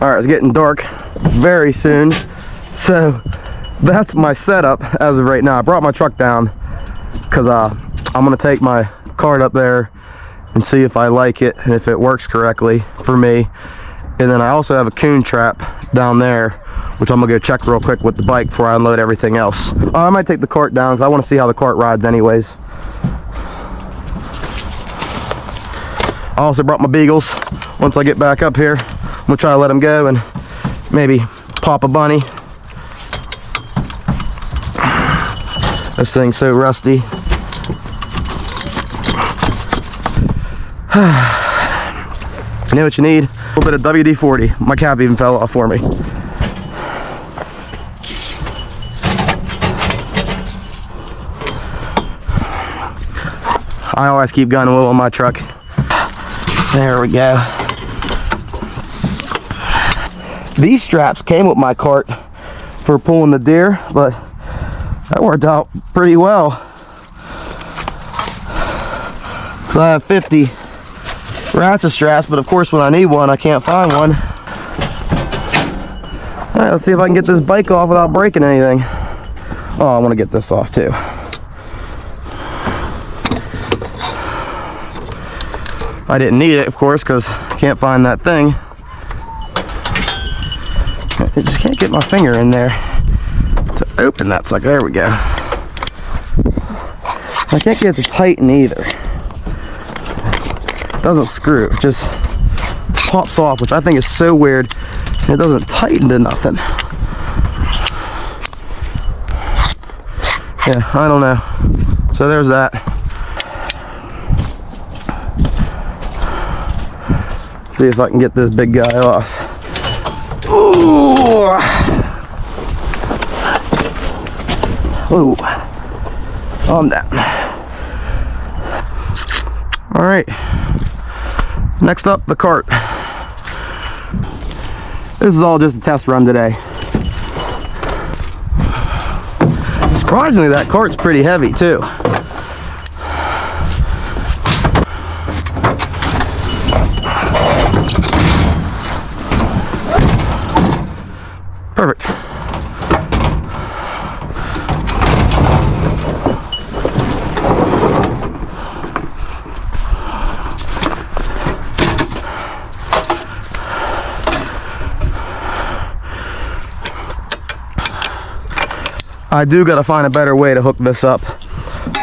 All right, it's getting dark very soon, so that's my setup as of right now. I brought my truck down because I'm gonna take my cart up there and see if I like it and if it works correctly for me. And then I also have a coon trap down there, which I'm gonna go check real quick with the bike before I unload everything else. I might take the cart down because I want to see how the cart rides anyways. I also brought my beagles. Once I get back up here, I'm gonna try to let them go and maybe pop a bunny. This thing's so rusty. You know what you need? A little bit of WD-40. My cap even fell off for me. I always keep gun oil on my truck. There we go. These straps came with my cart for pulling the deer, but that worked out pretty well. So I have 50 ratchet straps, but of course when I need one, I can't find one. All right, let's see if I can get this bike off without breaking anything. Oh, I want to get this off too. I didn't need it, of course, because I can't find that thing. I just can't get my finger in there to open that sucker. There we go. I can't get it to tighten either. It doesn't screw, it just pops off, which I think is so weird. It doesn't tighten to nothing. Yeah, I don't know. So there's that. See if I can get this big guy off. Ooh. Ooh. Calm down. All right. Next up, the cart. This is all just a test run today. Surprisingly, that cart's pretty heavy too. Perfect. I do gotta find a better way to hook this up.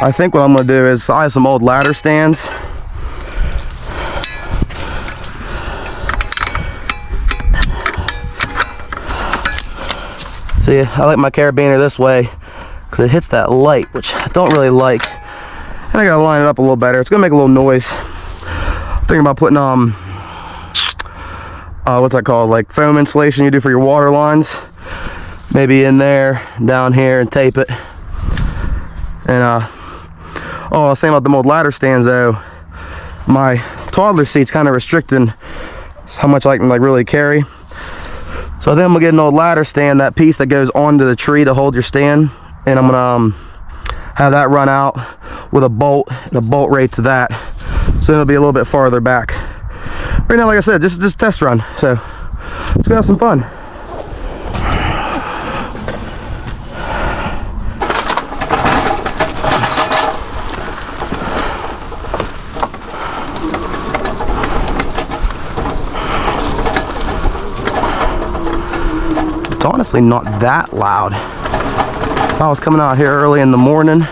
I think what I'm gonna do is, I have some old ladder stands. See, I like my carabiner this way because it hits that light, which I don't really like. And I gotta line it up a little better. It's gonna make a little noise. I'm thinking about putting what's that called? Like foam insulation you do for your water lines. Maybe in there, down here, and tape it. And oh, I was saying about the old ladder stands though. My toddler seat's kind of restricting how much I can like really carry. So I think I'm gonna get an old ladder stand, that piece that goes onto the tree to hold your stand, and I'm gonna have that run out with a bolt and a bolt right to that. So it'll be a little bit farther back. Right now, like I said, just test run. So let's go have some fun. It's honestly not that loud. If I was coming out here early in the morning,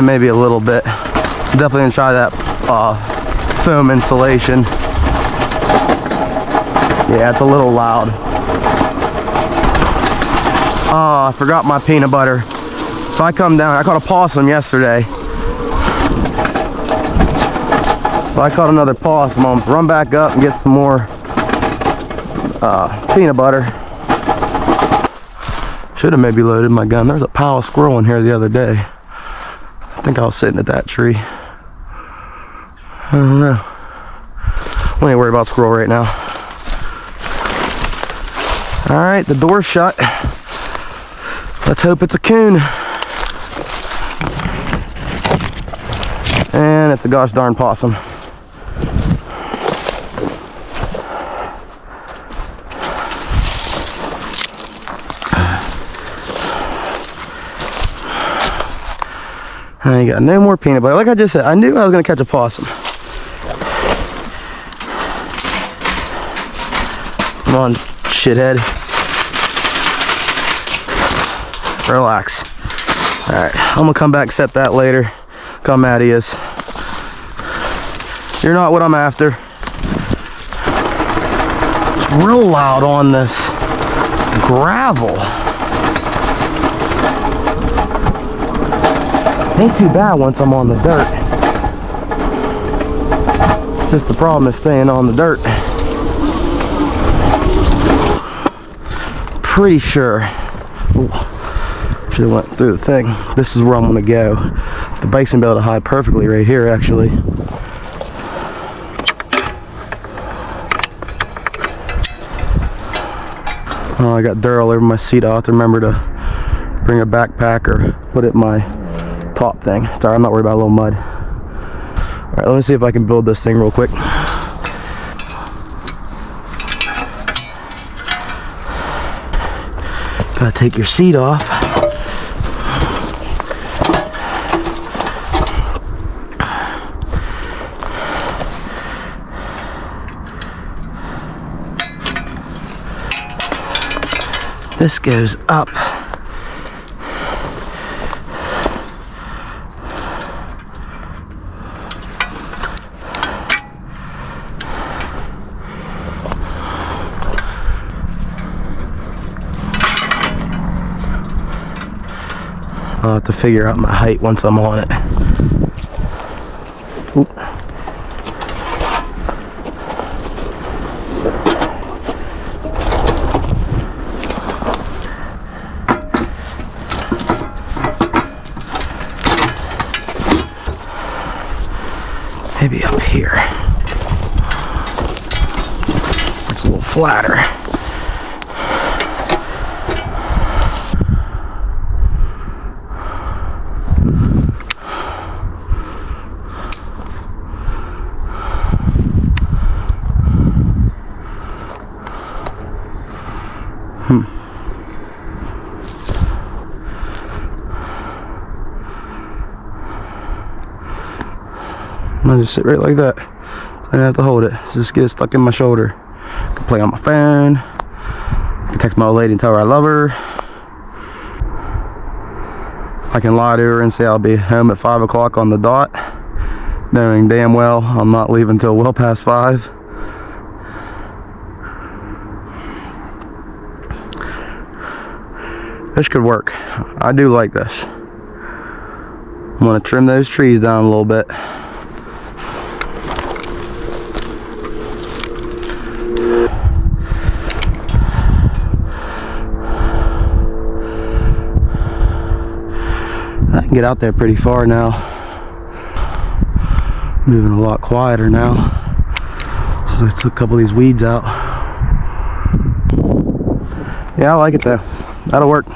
maybe a little bit. Definitely gonna try that foam insulation. Yeah, it's a little loud. Oh, I forgot my peanut butter. If I come down, I caught a possum yesterday. If I caught another possum, I'm gonna run back up and get some more peanut butter. Should have maybe loaded my gun. There was a pile of squirrel in here the other day. I think I was sitting at that tree. I don't know. I ain't worried about squirrel right now. Alright, the door's shut. Let's hope it's a coon. That's a gosh darn possum. I ain't got no more peanut butter. Like I just said, I knew I was gonna catch a possum. Come on, shithead. Relax. Alright, I'm gonna come back, set that later. Look how mad he is. You're not what I'm after. It's real loud on this gravel. Ain't too bad once I'm on the dirt. Just the problem is staying on the dirt. Pretty sure. Should have went through the thing. This is where I'm gonna go. The bike's gonna be able to hide perfectly right here, actually. Oh, I got dirt all over my seat. I'll have to remember to bring a backpack or put it in my top thing. Sorry, I'm not worried about a little mud. Alright, let me see if I can build this thing real quick. Gotta take your seat off. This goes up. I'll have to figure out my height once I'm on it. Oop. Maybe up here. It's a little flatter. I'll just sit right like that. I don't have to hold it. Just get it stuck in my shoulder. I can play on my phone. I can text my old lady and tell her I love her. I can lie to her and say I'll be home at 5 o'clock on the dot, knowing damn well I'm not leaving till well past 5. This could work. I do like this. I'm gonna trim those trees down a little bit. I can get out there pretty far now. Moving a lot quieter now. So I took a couple of these weeds out. Yeah, I like it though. That'll work.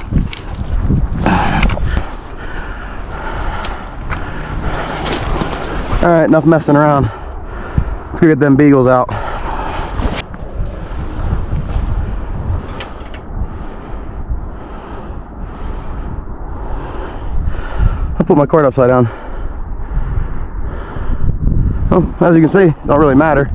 Alright, enough messing around. Let's go get them beagles out. I'll put my cord upside down. Well, as you can see, don't really matter.